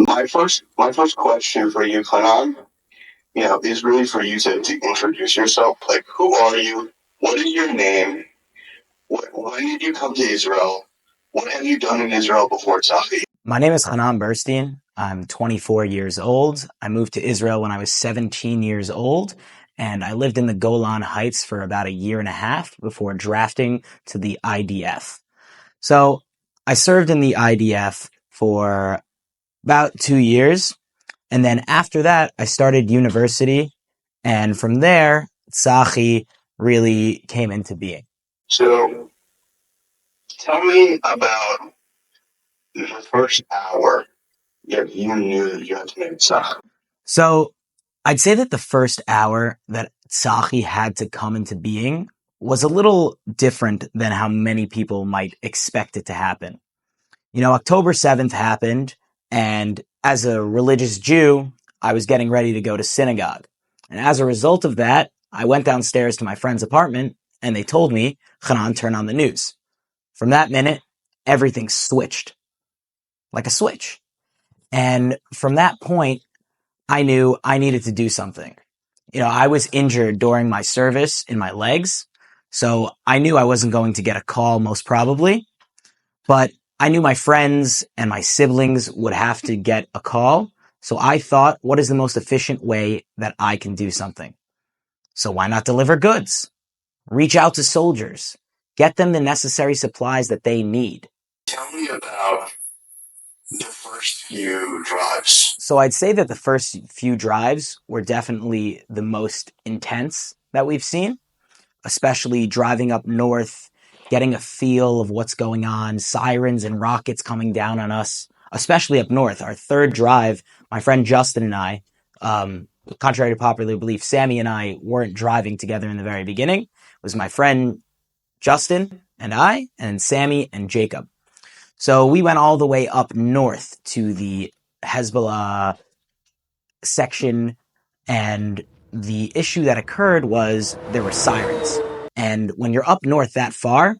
My first question for you, Hanan, is really for you to introduce yourself. Like, who are you? What is your name? When did you come to Israel? What have you done in Israel before Tzachi? My name is Chanan Burstein. I'm 24 years old. I moved to Israel when I was 17 years old, and I lived in the Golan Heights for about a year and a half before drafting to the IDF. So I served in the IDF for about 2 years, and then after that, I started university, and from there, Tzachi really came into being. So, tell me about the first hour that you knew that you had to make Tzachi. So I'd say that the first hour that Tzachi had to come into being was a little different than how many people might expect it to happen. October 7th happened, and as a religious Jew, I was getting ready to go to synagogue. And as a result of that, I went downstairs to my friend's apartment, and they told me, Hanan, turn on the news. From that minute, everything switched. Like a switch. And from that point, I knew I needed to do something. I was injured during my service in my legs, so I knew I wasn't going to get a call most probably, but I knew my friends and my siblings would have to get a call. So I thought, what is the most efficient way that I can do something? So why not deliver goods? Reach out to soldiers. Get them the necessary supplies that they need. Tell me about the first few drives. So I'd say that the first few drives were definitely the most intense that we've seen, especially driving up north, getting a feel of what's going on, sirens and rockets coming down on us, especially up north. Our third drive, my friend Justin and I, contrary to popular belief, Sammy and I weren't driving together in the very beginning. It was my friend Justin and I, and Sammy and Jacob. So we went all the way up north to the Hezbollah section, and the issue that occurred was there were sirens. And when you're up north that far,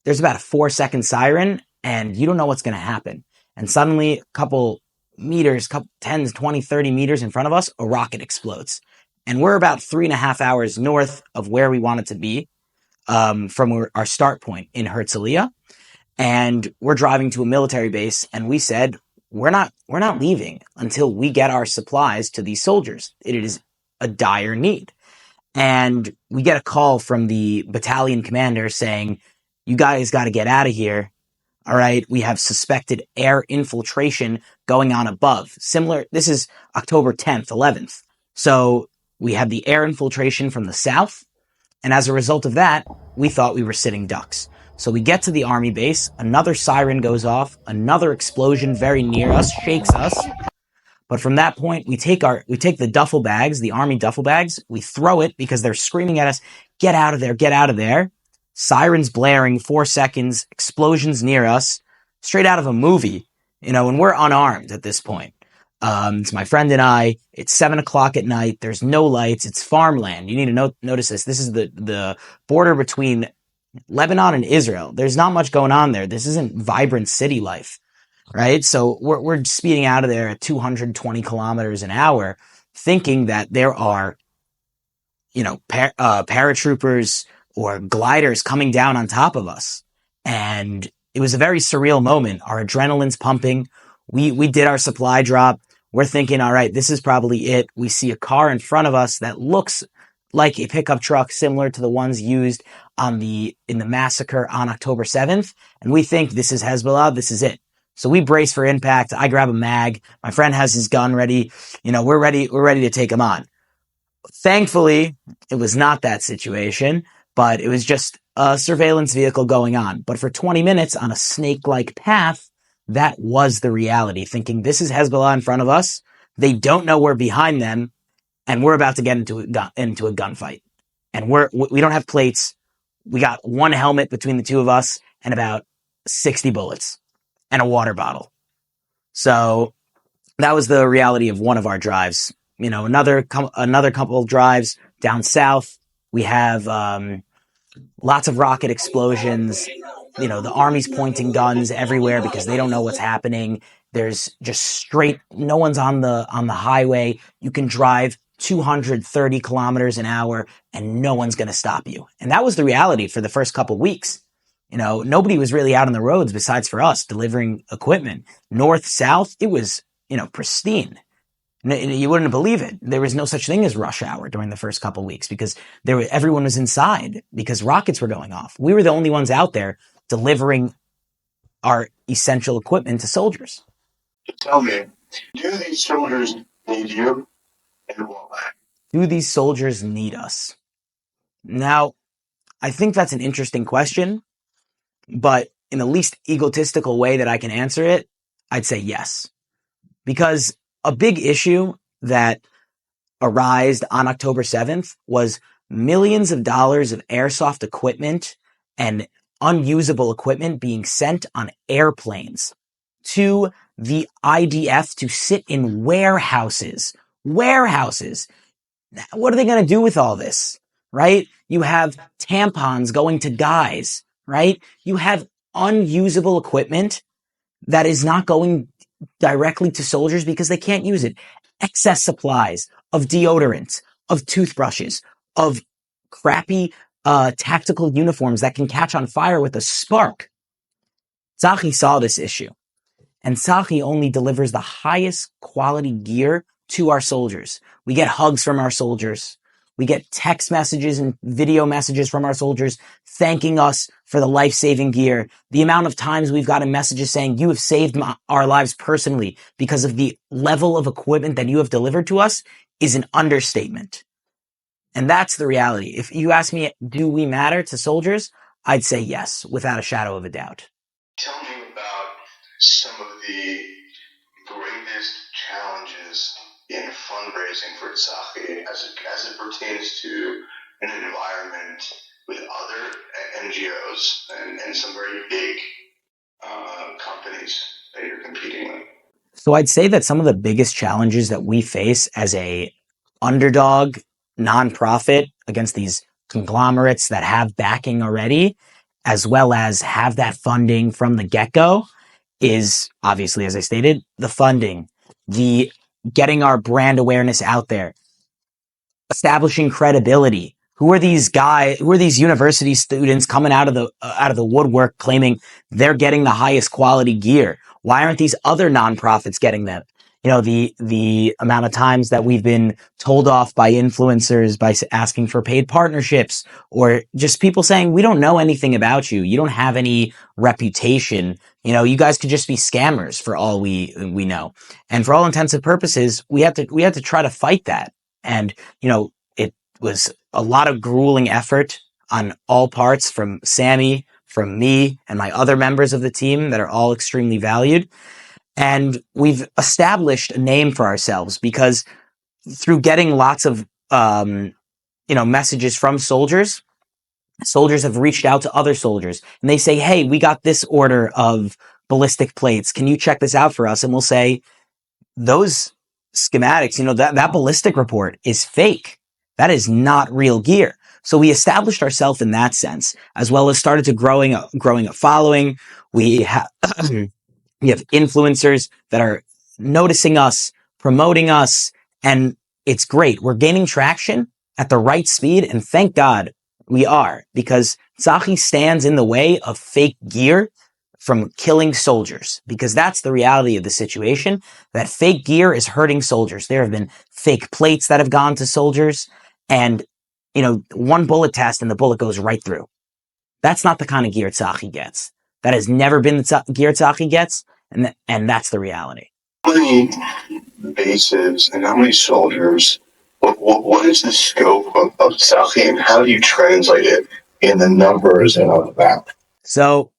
there's about a 4-second siren, and you don't know what's going to happen. And suddenly, a couple meters, 10, 20, 30 meters in front of us, a rocket explodes. And we're about 3.5 hours north of where we wanted to be from our start point in Herzliya. And we're driving to a military base, and we said, we're not leaving until we get our supplies to these soldiers. It is a dire need. And we get a call from the battalion commander saying, you guys got to get out of here. All right. We have suspected air infiltration going on above. Similar. This is October 10th, 11th. So we had the air infiltration from the south. And as a result of that, we thought we were sitting ducks. So we get to the army base, another siren goes off, another explosion very near us shakes us. But from that point, we take the duffel bags, the army duffel bags, we throw it because they're screaming at us, get out of there, get out of there. Sirens blaring, 4 seconds, explosions near us, straight out of a movie, and we're unarmed at this point. It's my friend and I, it's 7:00 at night, there's no lights, it's farmland. You need to notice this. This is the border between Lebanon and Israel. There's not much going on there. This isn't vibrant city life, right? So we're speeding out of there at 220 kilometers an hour, thinking that there are, paratroopers or gliders coming down on top of us. And it was a very surreal moment. Our adrenaline's pumping. We did our supply drop. We're thinking, all right, this is probably it. We see a car in front of us that looks like a pickup truck similar to the ones used in the massacre on October 7th. And we think this is Hezbollah. This is it. So we brace for impact. I grab a mag. My friend has his gun ready. We're ready to take him on. Thankfully, it was not that situation, but it was just a surveillance vehicle going on. But for 20 minutes on a snake-like path, that was the reality, thinking this is Hezbollah in front of us. They don't know we're behind them, and we're about to get into a gunfight. And we don't have plates. We got one helmet between the two of us and about 60 bullets and a water bottle. So that was the reality of one of our drives. Another couple of drives down south, we have lots of rocket explosions. The army's pointing guns everywhere because they don't know what's happening. There's just straight, no one's on the highway. You can drive 230 kilometers an hour and no one's going to stop you. And that was the reality for the first couple weeks. Nobody was really out on the roads besides for us delivering equipment. North, south, it was, pristine. You wouldn't believe it. There was no such thing as rush hour during the first couple weeks because everyone was inside because rockets were going off. We were the only ones out there delivering our essential equipment to soldiers. Tell me, do these soldiers need you, and why? Do these soldiers need us? Now, I think that's an interesting question, but in the least egotistical way that I can answer it, I'd say yes. Because a big issue that arose on October 7th was millions of dollars of airsoft equipment and unusable equipment being sent on airplanes to the IDF to sit in warehouses. Warehouses. What are they going to do with all this? Right? You have tampons going to guys, right? You have unusable equipment that is not going directly to soldiers because they can't use it. Excess supplies of deodorant, of toothbrushes, of crappy tactical uniforms that can catch on fire with a spark. Tzachi saw this issue, and Tzachi only delivers the highest quality gear to our soldiers. We get hugs from our soldiers. We get text messages and video messages from our soldiers thanking us for the life-saving gear. The amount of times we've gotten messages saying, you have saved our lives personally because of the level of equipment that you have delivered to us is an understatement. And that's the reality. If you ask me, do we matter to soldiers? I'd say yes, without a shadow of a doubt. Tell me about some of the greatest challenges in fundraising for Tzachi as it pertains to an environment with other NGOs and some very big companies that you're competing with. So I'd say that some of the biggest challenges that we face as a underdog nonprofit against these conglomerates that have backing already, as well as have that funding from the get-go, is obviously, as I stated, the funding, the getting our brand awareness out there, establishing credibility. Who are these guys? Who are these university students coming out of the woodwork claiming they're getting the highest quality gear? Why aren't these other nonprofits getting them? The amount of times that we've been told off by influencers by asking for paid partnerships, or just people saying, we don't know anything about you. You don't have any reputation. You guys could just be scammers for all we know. And for all intents and purposes, we had to try to fight that. And, it was a lot of grueling effort on all parts from Sammy, from me, and my other members of the team that are all extremely valued. And we've established a name for ourselves because through getting lots of, messages from soldiers have reached out to other soldiers and they say, hey, we got this order of ballistic plates. Can you check this out for us? And we'll say, those schematics, that ballistic report is fake. That is not real gear. So we established ourselves in that sense, as well as started to growing a following. We have influencers that are noticing us, promoting us, and it's great. We're gaining traction at the right speed, and thank God we are, because Tzachi stands in the way of fake gear from killing soldiers, because that's the reality of the situation, that fake gear is hurting soldiers. There have been fake plates that have gone to soldiers, and, one bullet test and the bullet goes right through. That's not the kind of gear Tzachi gets. That has never been the gear Tzachi gets, and that's the reality. How many bases and how many soldiers, what is the scope of Tzachi, and how do you translate it in the numbers and on the map? So,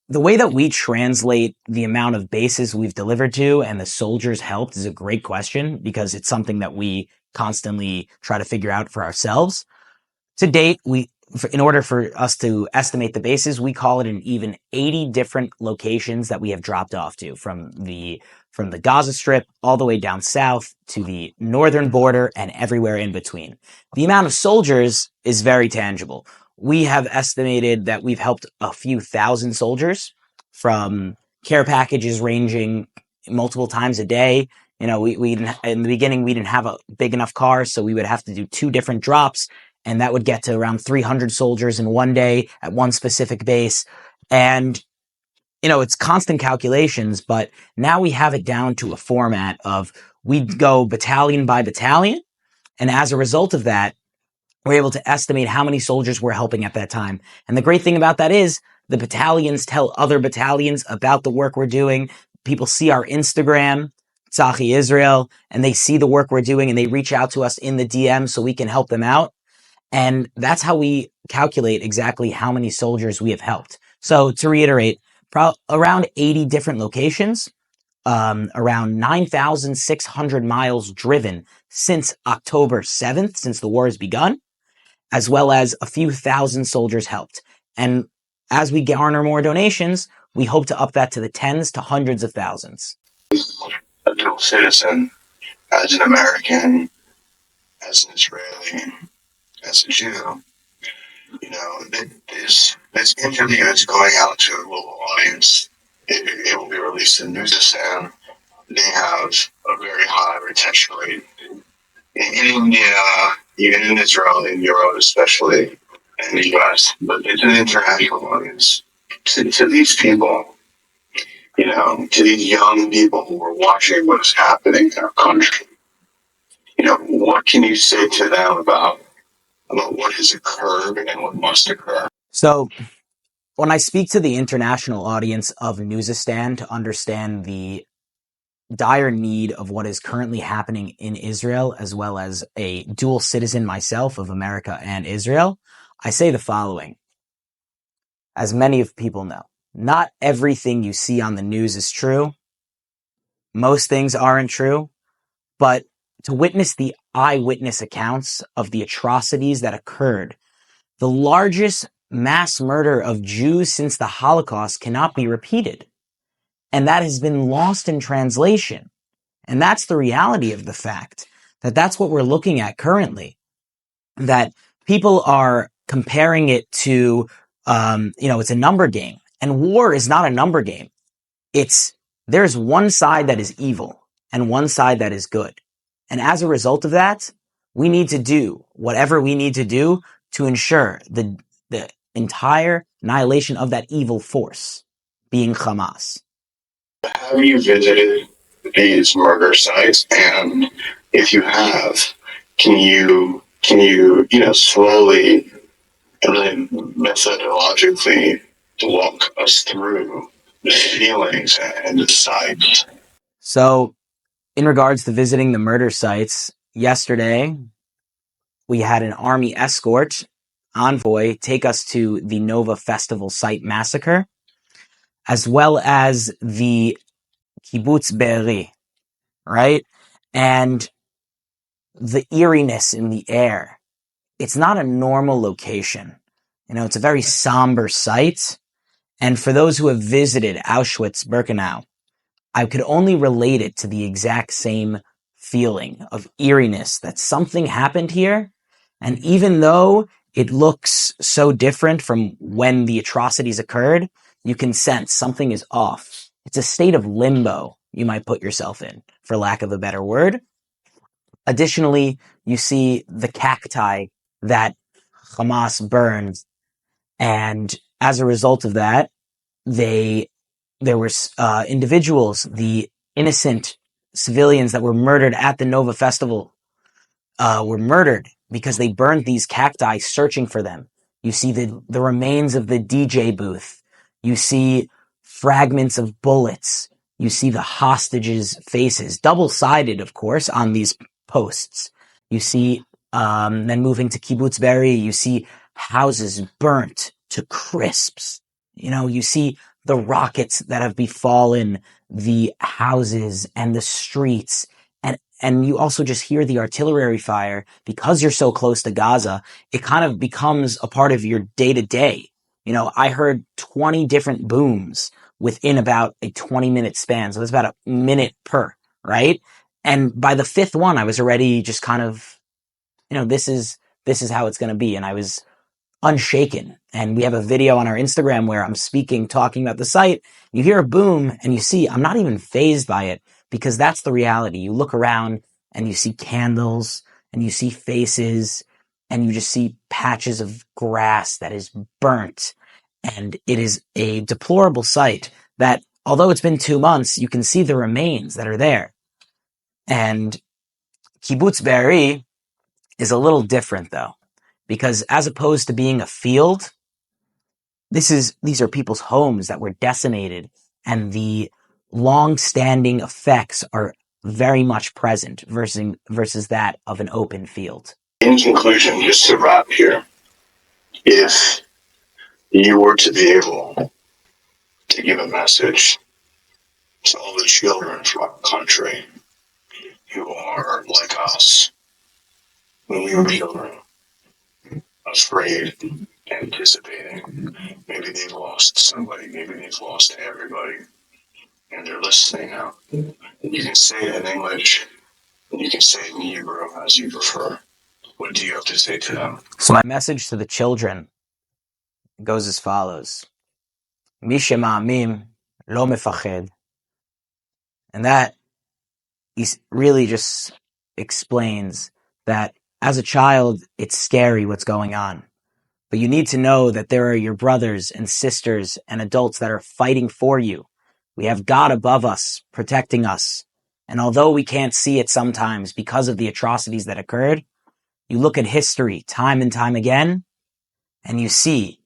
the way that we translate the amount of bases we've delivered to and the soldiers helped is a great question, because it's something that we constantly try to figure out for ourselves. To date, in order for us to estimate the bases, we call it an even 80 different locations that we have dropped off to, from the Gaza Strip all the way down south to the northern border and everywhere in between. The amount of soldiers is very tangible. We have estimated that we've helped a few thousand soldiers from care packages ranging multiple times a day. We in the beginning, we didn't have a big enough car, so we would have to do 2 different drops, and that would get to around 300 soldiers in one day at one specific base. And, it's constant calculations, but now we have it down to a format of we'd go battalion by battalion. And as a result of that, we're able to estimate how many soldiers we're helping at that time. And the great thing about that is the battalions tell other battalions about the work we're doing. People see our Instagram, Tzachi Israel, and they see the work we're doing and they reach out to us in the DM so we can help them out. And that's how we calculate exactly how many soldiers we have helped. So to reiterate, around 80 different locations, around 9,600 miles driven since October 7th, since the war has begun, as well as a few thousand soldiers helped. And as we garner more donations, we hope to up that to the tens to hundreds of thousands. A dual citizen, as an American, as an Israeli, as a Jew, this interview is going out to a global audience. It will be released in Newsstand. They have a very high retention rate in India, even in Israel, in Europe especially, and the US. But it's an international audience. To these people, to these young people who are watching what's happening in our country, what can you say to them about what has occurred and what must occur? So when I speak to the international audience of Newsstand to understand the dire need of what is currently happening in Israel, as well as a dual citizen myself of America and Israel, I say the following. As many of people know, not everything you see on the news is true. Most things aren't true, but to witness the eyewitness accounts of the atrocities that occurred, the largest mass murder of Jews since the Holocaust cannot be repeated. And that has been lost in translation. And that's the reality of the fact that that's what we're looking at currently, that people are comparing it to, it's a number game, and war is not a number game. There's one side that is evil and one side that is good. And as a result of that, we need to do whatever we need to do to ensure the entire annihilation of that evil force, being Hamas. Have you visited these murder sites? And if you have, can you slowly and really methodologically walk us through the feelings and the sights? So, in regards to visiting the murder sites, yesterday we had an army escort envoy take us to the Nova Festival site massacre, as well as the Kibbutz Be'eri, right? And the eeriness in the air. It's not a normal location. It's a very somber site. And for those who have visited Auschwitz-Birkenau, I could only relate it to the exact same feeling of eeriness that something happened here. And even though it looks so different from when the atrocities occurred, you can sense something is off. It's a state of limbo you might put yourself in, for lack of a better word. Additionally, you see the cacti that Hamas burned, and as a result of that, there were individuals, the innocent civilians that were murdered at the Nova Festival, were murdered because they burned these cacti searching for them. You see the remains of the DJ booth. You see fragments of bullets. You see the hostages' faces, double-sided, of course, on these posts. You see, then moving to Kibbutz Be'eri, you see houses burnt to crisps. You see the rockets that have befallen the houses and the streets. And you also just hear the artillery fire because you're so close to Gaza. It kind of becomes a part of your day to day. I heard 20 different booms within about a 20-minute span. So that's about a minute per, right? And by the fifth one, I was already just kind of, this is how it's going to be. And I was unshaken. And we have a video on our Instagram where I'm talking about the site. You hear a boom and you see, I'm not even fazed by it because that's the reality. You look around and you see candles and you see faces and you just see patches of grass that is burnt. And it is a deplorable sight that, although it's been 2 months, you can see the remains that are there. And Kibbutz Be'eri is a little different though, because as opposed to being a field, these are people's homes that were decimated, and the long-standing effects are very much present versus that of an open field. In conclusion, just to wrap here, if you were to be able to give a message to all the children from our country who are like us, when we were children, afraid, anticipating, maybe they've lost somebody, maybe they've lost everybody, and they're listening now. You can say it in English, and you can say it in Hebrew as you prefer. What do you have to say to them? So my message to the children goes as follows. Mi shema'amim lo mefached. And that really just explains that as a child, it's scary what's going on. But you need to know that there are your brothers and sisters and adults that are fighting for you. We have God above us, protecting us. And although we can't see it sometimes because of the atrocities that occurred, you look at history time and time again, and you see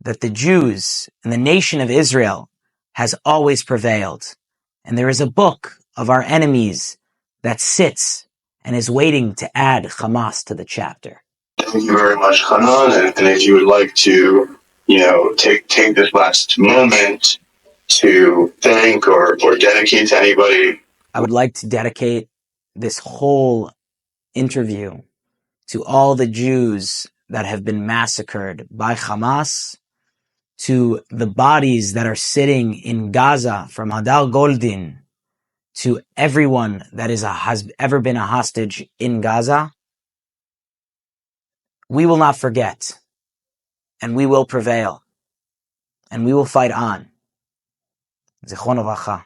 that the Jews and the nation of Israel has always prevailed. And there is a book of our enemies that sits and is waiting to add Hamas to the chapter. Thank you very much, Chanan. And if you would like to, take this last moment to thank or dedicate to anybody. I would like to dedicate this whole interview to all the Jews that have been massacred by Hamas, to the bodies that are sitting in Gaza from Hadar Goldin, to everyone that has ever been a hostage in Gaza. We will not forget, and we will prevail, and we will fight on. Zichron uvracha.